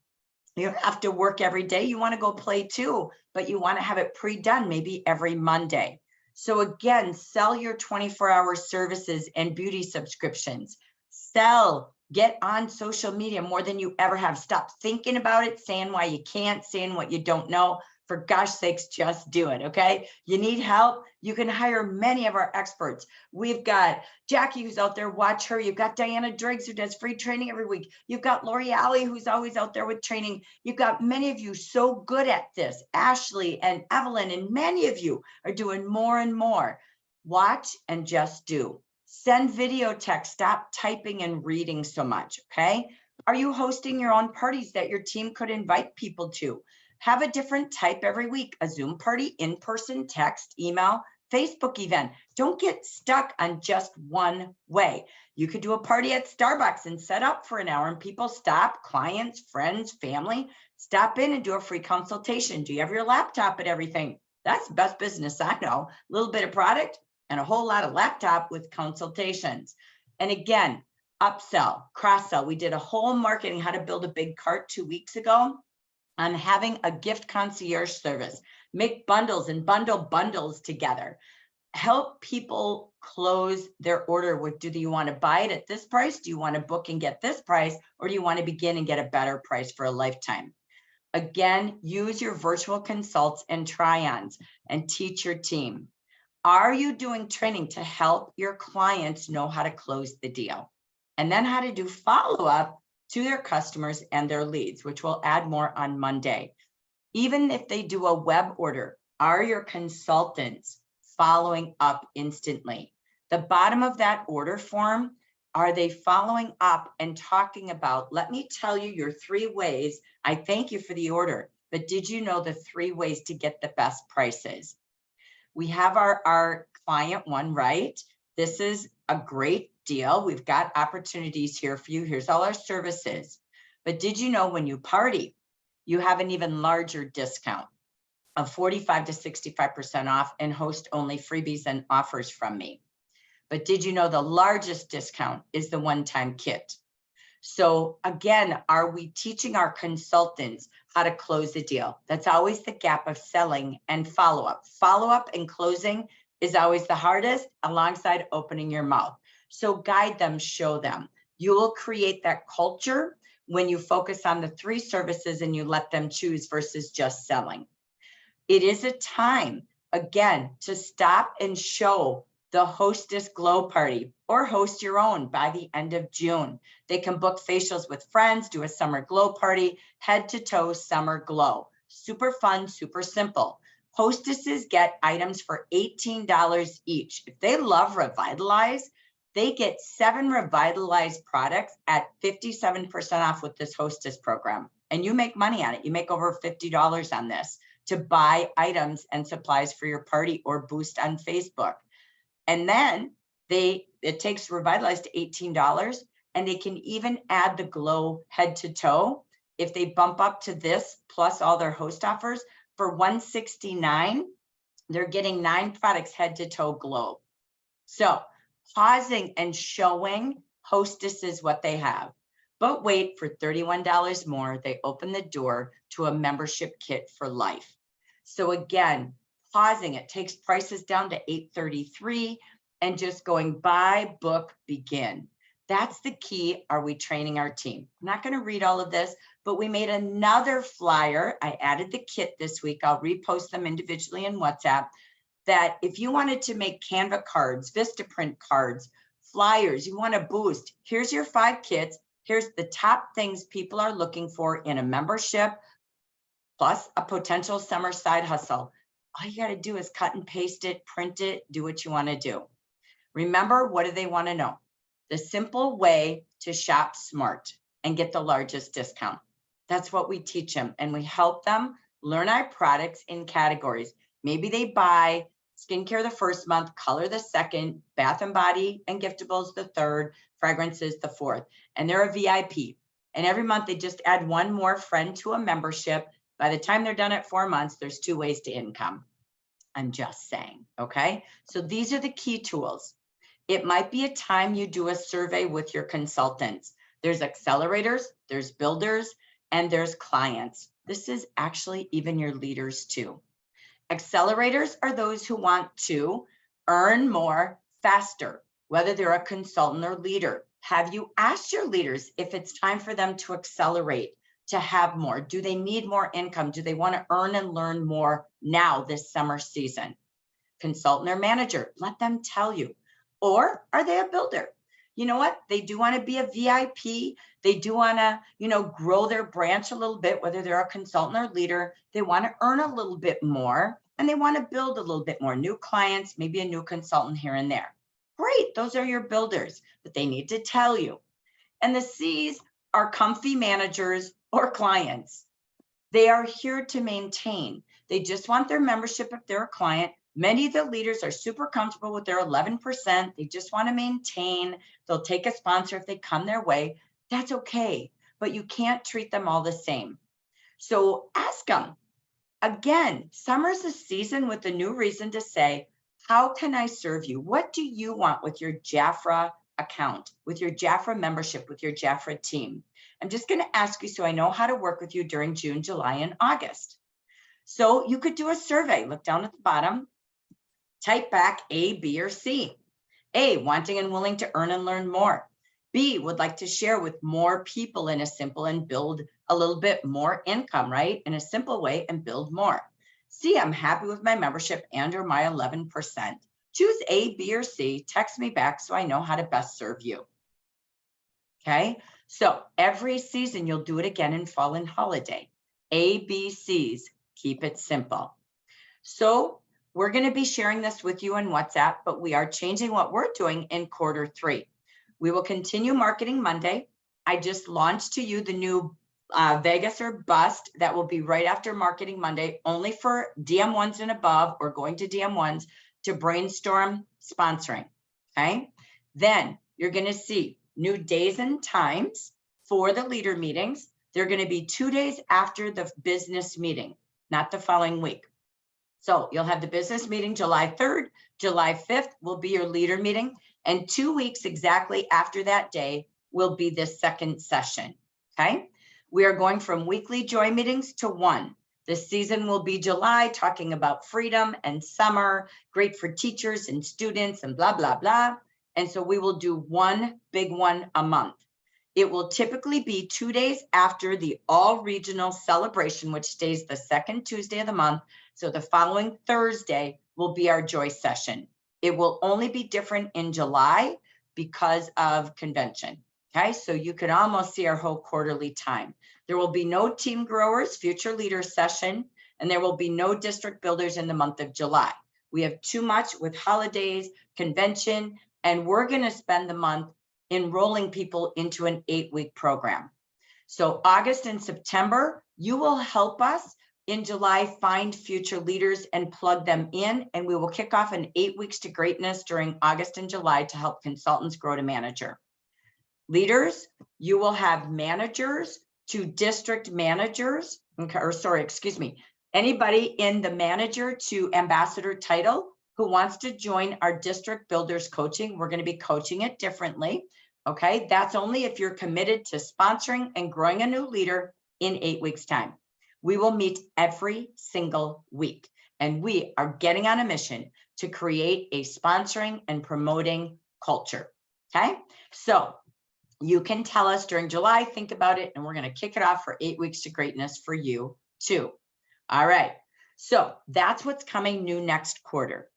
You don't have to work every day. You want to go play too, but you want to have it pre-done maybe every Monday. So again, sell your 24-hour services and beauty subscriptions. Sell, get on social media more than you ever have. Stop thinking about it, saying why you can't, saying what you don't know. For gosh sakes, just do it, okay? You need help? You can hire many of our experts. We've got Jackie who's out there, watch her. You've got Diana Driggs who does free training every week. You've got Lori Alley who's always out there with training. You've got many of you so good at this. Ashley and Evelyn and many of you are doing more and more. Watch and just do. Send video text, stop typing and reading so much, okay? Are you hosting your own parties that your team could invite people to? Have a different type every week, a Zoom party, in-person, text, email, Facebook event. Don't get stuck on just one way. You could do a party at Starbucks and set up for an hour and people stop, clients, friends, family, stop in and do a free consultation. Do you have your laptop and everything? That's the best business I know. A little bit of product and a whole lot of laptop with consultations. And again, upsell, cross-sell. We did a whole marketing, how to build a big cart 2 weeks ago. on having a gift concierge service, make bundles and bundle bundles together. Help people close their order with, do you want to buy it at this price? Do you want to book and get this price? Or do you want to begin and get a better price for a lifetime? Again, use your virtual consults and try-ons and teach your team. Are you doing training to help your clients know how to close the deal? And then how to do follow-up to their customers and their leads, which we'll add more on Monday. Even if they do a web order, are your consultants following up instantly? The bottom of that order form, are they following up and talking about, let me tell you your 3 ways. I thank you for the order, but did you know the 3 ways to get the best prices? We have our client one, right? This is a great deal. We've got opportunities here for you. Here's all our services. But did you know when you party, you have an even larger discount of 45 to 65% off and host only freebies and offers from me. But did you know the largest discount is the one-time kit? So again, are we teaching our consultants how to close the deal? That's always the gap of selling and follow-up. Follow-up and closing is always the hardest, alongside opening your mouth. So guide them, show them. You will create that culture when you focus on the 3 services and you let them choose versus just selling. It is a time, again, to stop and show the Hostess Glow Party, or host your own by the end of June. They can book facials with friends, do a summer glow party, head to toe summer glow. Super fun, super simple. Hostesses get items for $18 each. If they love Revitalize, they get 7 Revitalize products at 57% off with this Hostess program. And you make money on it. You make over $50 on this to buy items and supplies for your party or boost on Facebook. And then it takes Revitalize to $18, and they can even add the glow head to toe. If they bump up to this plus all their host offers for $169, they're getting 9 products head to toe glow. So pausing and showing hostesses what they have. But wait, for $31 more, they open the door to a membership kit for life. So again, pausing, it takes prices down to $833 and just going buy, book, begin. That's the key. Are we training our team? I'm not going to read all of this, but we made another flyer. I added the kit this week. I'll repost them individually in WhatsApp. That if you wanted to make Canva cards, Vistaprint cards, flyers, you want to boost, here's your 5 kits. Here's the top things people are looking for in a membership, plus a potential summer side hustle. All you got to do is cut and paste it, print it, do what you want to do. Remember, what do they want to know? The simple way to shop smart and get the largest discount. That's what we teach them. And we help them learn our products in categories. Maybe they buy skincare the first month, color the second, bath and body and giftables the third, fragrances the fourth. And they're a VIP. And every month they just add 1 more friend to a membership. By the time they're done at 4 months, there's 2 ways to income. I'm just saying, okay? So these are the key tools. It might be a time you do a survey with your consultants. There's accelerators, there's builders, and there's clients. This is actually even your leaders too. Accelerators are those who want to earn more faster, whether they're a consultant or leader. Have you asked your leaders if it's time for them to accelerate, to have more? Do they need more income? Do they want to earn and learn more now this summer season? Consultant or manager, let them tell you. Or are they a builder? You know what? They do want to be a VIP. They do want to, grow their branch a little bit, whether they're a consultant or leader. They want to earn a little bit more, and they want to build a little bit more. New clients, maybe a new consultant here and there. Great, those are your builders, but they need to tell you. And the C's are comfy managers or clients. They are here to maintain. They just want their membership if they're a client. Many of the leaders are super comfortable with their 11%. They just want to maintain. They'll take a sponsor if they come their way. That's okay, but you can't treat them all the same. So ask them. Again, summer's a season with a new reason to say, how can I serve you? What do you want with your Jafra account, with your Jafra membership, with your Jafra team? I'm just going to ask you so I know how to work with you during June, July, and August. So you could do a survey. Look down at the bottom, type back A, B, or C. A, wanting and willing to earn and learn more. B, would like to share with more people in a simple and build a little bit more income, right? In a simple way and build more. C, I'm happy with my membership and or my 11%. Choose A, B, or C, text me back so I know how to best serve you. Okay, so every season you'll do it again in fall and holiday. A, B, C's, keep it simple. So we're going to be sharing this with you on WhatsApp, but we are changing what we're doing in quarter 3. We will continue Marketing Monday. I just launched to you the new Vegas or Bust that will be right after Marketing Monday, only for DM1s and above or going to DM1s to brainstorm sponsoring. Okay, then you're going to see new days and times for the leader meetings. They're going to be 2 days after the business meeting, not the following week. So you'll have the business meeting July 3rd, July 5th will be your leader meeting, and 2 weeks exactly after that day will be the second session, okay? We are going from weekly joy meetings to 1. This season will be July, talking about freedom and summer, great for teachers and students and blah, blah, blah. And so we will do one big one a month. It will typically be 2 days after the all regional celebration, which stays the second Tuesday of the month. So the following Thursday will be our joy session. It will only be different in July because of convention. Okay, so you can almost see our whole quarterly time. There will be no team growers, future leaders session, and there will be no district builders in the month of July. We have too much with holidays, convention, and we're going to spend the month enrolling people into an 8-week program. So August and September, you will help us in July find future leaders and plug them in, and we will kick off an 8 weeks to greatness during August and July to help consultants grow to manager. Leaders, you will have managers to district managers, okay, or sorry, excuse me, anybody in the manager to ambassador title who wants to join our district builders coaching. We're going to be coaching it differently. Okay, that's only if you're committed to sponsoring and growing a new leader in 8 weeks time. We will meet every single week, and we are getting on a mission to create a sponsoring and promoting culture. Okay, so you can tell us during July, think about it, and we're going to kick it off for 8 weeks to greatness for you too. All right, so that's what's coming new next quarter.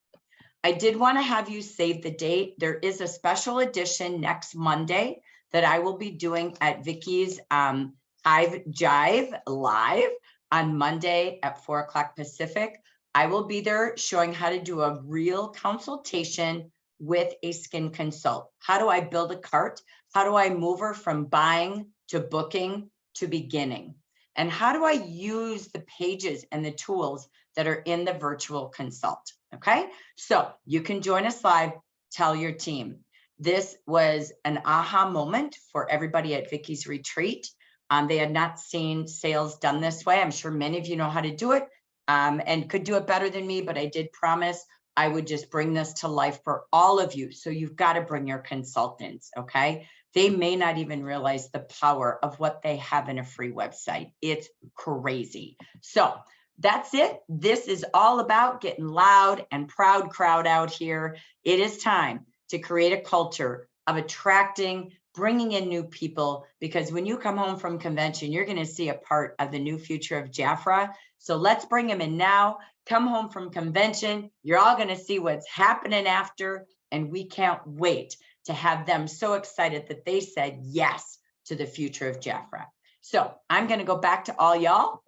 I did want to have you save the date. There is a special edition next Monday that I will be doing at Vicky's Hive Jive live on Monday at 4 o'clock Pacific. I will be there showing how to do a real consultation with a skin consult. How do I build a cart? How do I move her from buying to booking to beginning? And how do I use the pages and the tools that are in the virtual consult? Okay, so you can join us live, tell your team. This was an aha moment for everybody at Vicky's retreat. They had not seen sales done this way. I'm sure many of you know how to do it and could do it better than me, but I did promise I would just bring this to life for all of you. So you've got to bring your consultants, okay? They may not even realize the power of what they have in a free website. It's crazy. So that's it. This is all about getting loud and proud crowd out here. It is time to create a culture of attracting, bringing in new people, because when you come home from convention, you're going to see a part of the new future of Jafra. So let's bring them in now. Come home from convention. You're all going to see what's happening after, and we can't wait to have them so excited that they said yes to the future of Jafra. So I'm going to go back to all y'all.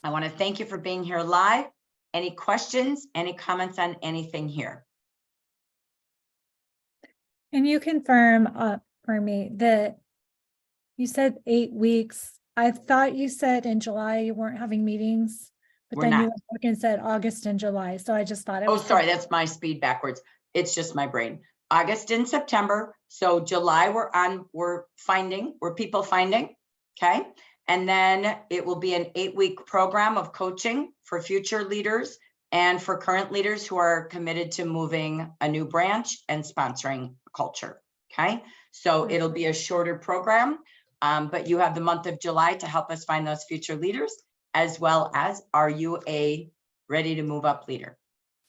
I want to thank you for being here live. Any questions, any comments on anything here? Can you confirm for me that you said 8 weeks? I thought you said in July you weren't having meetings, but We're then not. you were and said August and July. So I just thought it Oh, was. sorry, that's my speed backwards. It's just my brain. August and September. So July we're people finding, okay? And then it will be an 8-week program of coaching for future leaders and for current leaders who are committed to moving a new branch and sponsoring culture, okay? So it'll be a shorter program. But you have the month of July to help us find those future leaders, as well as, are you a ready to move up leader?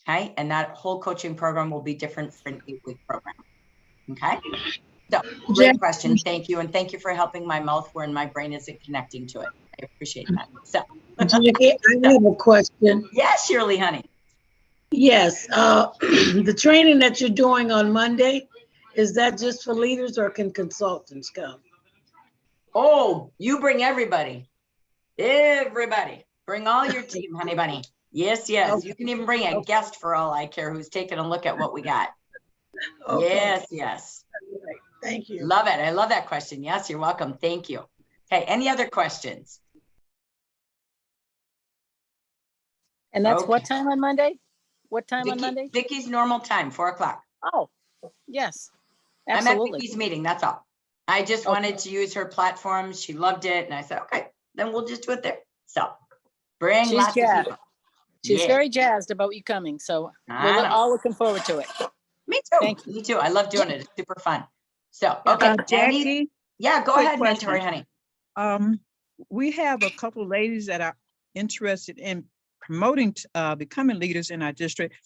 Okay, and that whole coaching program will be different for an 8-week program. Okay, so great question. Thank you. And thank you for helping my mouth when my brain isn't connecting to it. I appreciate that. So, Jackie, I have a question. yeah, Shirley, honey. Yes, the training that you're doing on Monday, is that just for leaders or can consultants come? Oh, you bring everybody. Everybody. Bring all your team, honey bunny. Yes, yes. You can even bring a guest for all I care who's taking a look at what we got. Okay. Yes, yes. Thank you. Love it. I love that question. Yes, you're welcome. Thank you. Okay, any other questions? And that's what Okay. time on Monday? What time on Monday? Vicky's normal time, 4 o'clock. Oh, yes, I'm at absolutely. Vicky's meeting, that's all. I just Okay. wanted to use her platform. She loved it. And I said, okay, then we'll just do it there. So bring She's lots of jazzed. people. She's Yeah, very jazzed about you coming, so I we're know. all looking forward to it. Me too. Thank Me too. I love doing it. It's super fun. So, Yeah. okay. Jackie, Yeah, go quick ahead, question. Mentor, honey. We have a couple of ladies that are interested in promoting, becoming leaders in our district.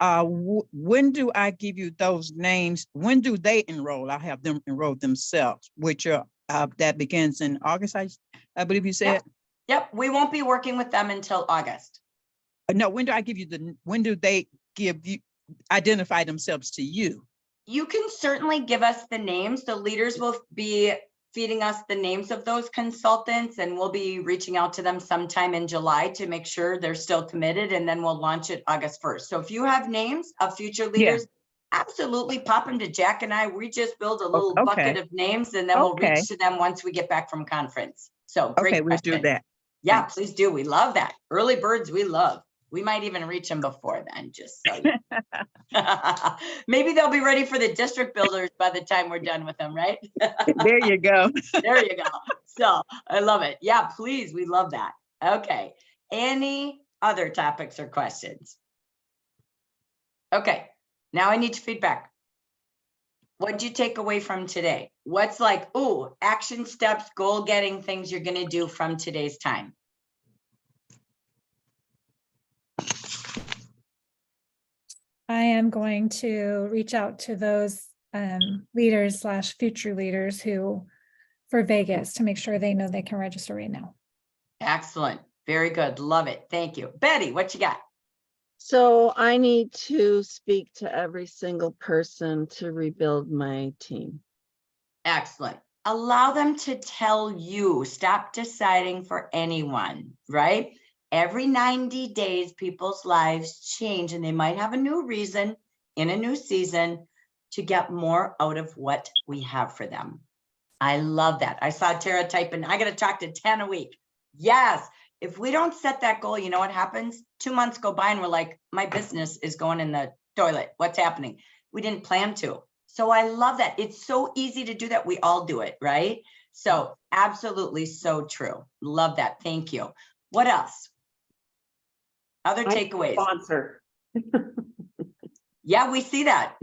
When do I give you those names? When do they enroll? I have them enroll themselves, which are, that begins in August, I believe you said. Yep, we won't be working with them until August. No, when do I give you when do they identify themselves to you? You can certainly give us the names. The leaders will be feeding us the names of those consultants, and we'll be reaching out to them sometime in July to make sure they're still committed, and then we'll launch it August 1st. So if you have names of future leaders, absolutely pop them to Jack and I. We just build a little bucket of names, and then we'll reach to them once we get back from conference. So great We'll question. do that. Yeah, Thanks. please do. We love that. Early birds, we love. We might even reach them before then, just so you maybe they'll be ready for the district builders by the time we're done with them, right? There you go. There you go. So I love it. Yeah, please. We love that. Okay. Any other topics or questions? Okay. Now I need feedback. What did you take away from today? What's like, oh, action steps, goal getting things you're going to do from today's time? I am going to reach out to those leaders / future leaders who for Vegas to make sure they know they can register right now. Excellent. Very good. Love it. Thank you. Betty, what you got? So I need to speak to every single person to rebuild my team. Excellent. Allow them to tell you. Stop deciding for anyone, right? Every 90 days, people's lives change, and they might have a new reason in a new season to get more out of what we have for them. I love that. I saw Tara type in, I got to talk to 10 a week. Yes. If we don't set that goal, you know what happens? 2 months go by and we're like, my business is going in the toilet. What's happening? We didn't plan to. So I love that. It's so easy to do that. We all do it, right? So absolutely so true. Love that. Thank you. What else? Other takeaways? Sponsor. Yeah, we see that.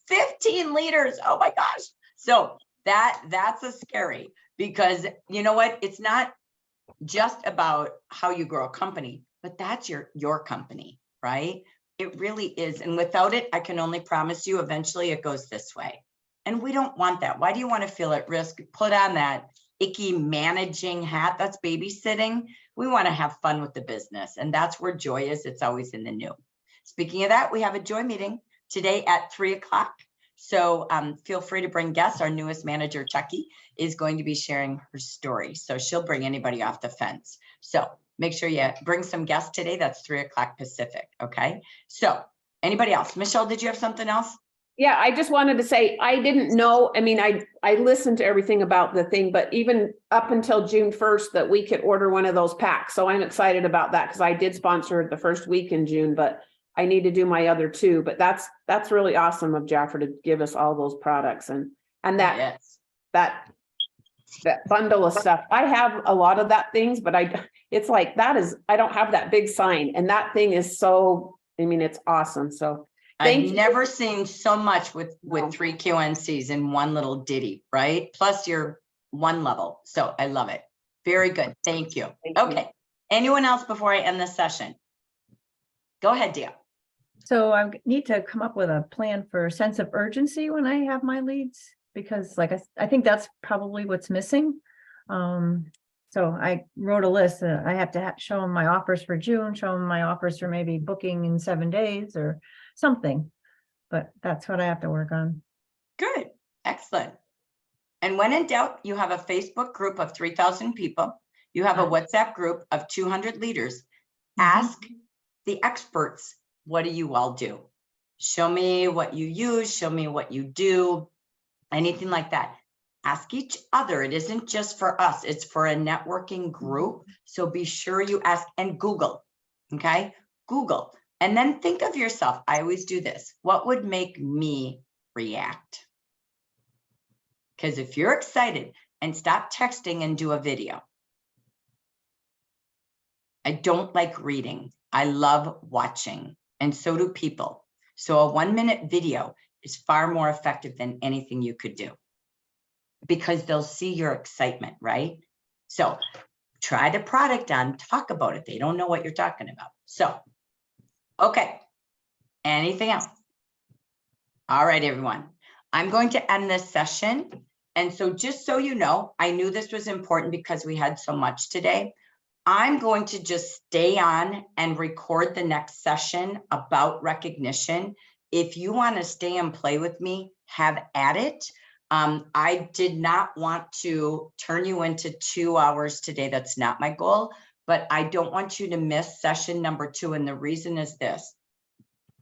15 leaders. Oh my gosh. So that's a scary, because you know what? It's not just about how you grow a company, but that's your company, right? It really is. And without it, I can only promise you eventually it goes this way. And we don't want that. Why do you want to feel at risk? Put on that icky managing hat. That's babysitting. We want to have fun with the business. And that's where joy is. It's always in the new. Speaking of that, we have a joy meeting today at 3 o'clock. So feel free to bring guests. Our newest manager, Chucky, is going to be sharing her story. So she'll bring anybody off the fence. So make sure you bring some guests today. That's 3 o'clock Pacific. Okay. So anybody else? Michelle, did you have something else? Yeah, I just wanted to say, I didn't know, I mean, I listened to everything about the thing, but even up until June 1st that we could order one of those packs. So I'm excited about that because I did sponsor the first week in June, but I need to do my other 2. But that's really awesome of Jaffer to give us all those products and that, Yes. that bundle of stuff. I have a lot of that things, but it's like, I don't have that big sign, and that thing is so, I mean, it's awesome. So I've never seen so much with 3 QNCs in one little ditty, right? Plus your one level. So I love it. Very good. Thank you. Thank you. Okay. Anyone else before I end this session? Go ahead, Dia. So I need to come up with a plan for sense of urgency when I have my leads, because like I think that's probably what's missing. So I wrote a list. I have to show them my offers for June, show them my offers for maybe booking in 7 days or something. But that's what I have to work on. Good. Excellent. And when in doubt, you have a Facebook group of 3,000 people. You have a WhatsApp group of 200 leaders. Ask the experts, what do you all do? Show me what you use, show me what you do, anything like that. Ask each other. It isn't just for us, it's for a networking group. So be sure you ask and Google, okay? Google. And then think of yourself. I always do this. What would make me react? Because if you're excited, and stop texting and do a video. I don't like reading. I love watching, and so do people. So a 1-minute video is far more effective than anything you could do, because they'll see your excitement, right? So try the product on, talk about it. They don't know what you're talking about. So, okay, anything else? All right, everyone, I'm going to end this session. And so just so you know, I knew this was important because we had so much today. I'm going to just stay on and record the next session about recognition. If you want to stay and play with me, have at it. I did not want to turn you into 2 hours today. That's not my goal, but I don't want you to miss session number 2. And the reason is this.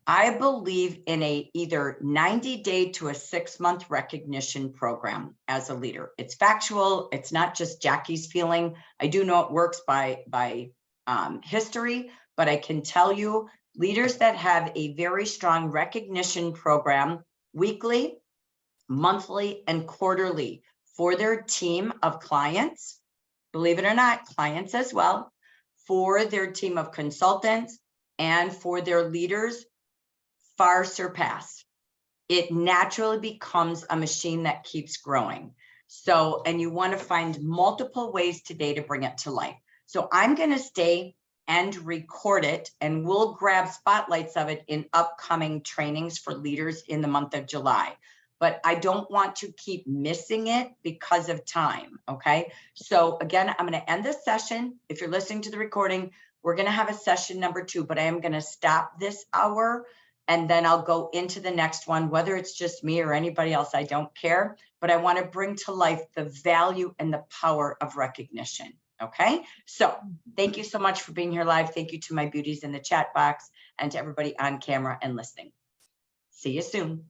I believe in a either 90-day to a 6-month recognition program as a leader. It's factual. It's not just Jackie's feeling. I do know it works by history, but I can tell you leaders that have a very strong recognition program weekly, monthly, and quarterly for their team of clients, believe it or not, clients as well, for their team of consultants and for their leaders, far surpass. It naturally becomes a machine that keeps growing. So, and you want to find multiple ways today to bring it to life. So I'm going to stay and record it, and we'll grab spotlights of it in upcoming trainings for leaders in the month of July. But I don't want to keep missing it because of time, okay? So again, I'm going to end this session. If you're listening to the recording, we're going to have a session number 2, but I am going to stop this hour, and then I'll go into the next one, whether it's just me or anybody else, I don't care, but I want to bring to life the value and the power of recognition, okay? So thank you so much for being here live. Thank you to my beauties in the chat box and to everybody on camera and listening. See you soon.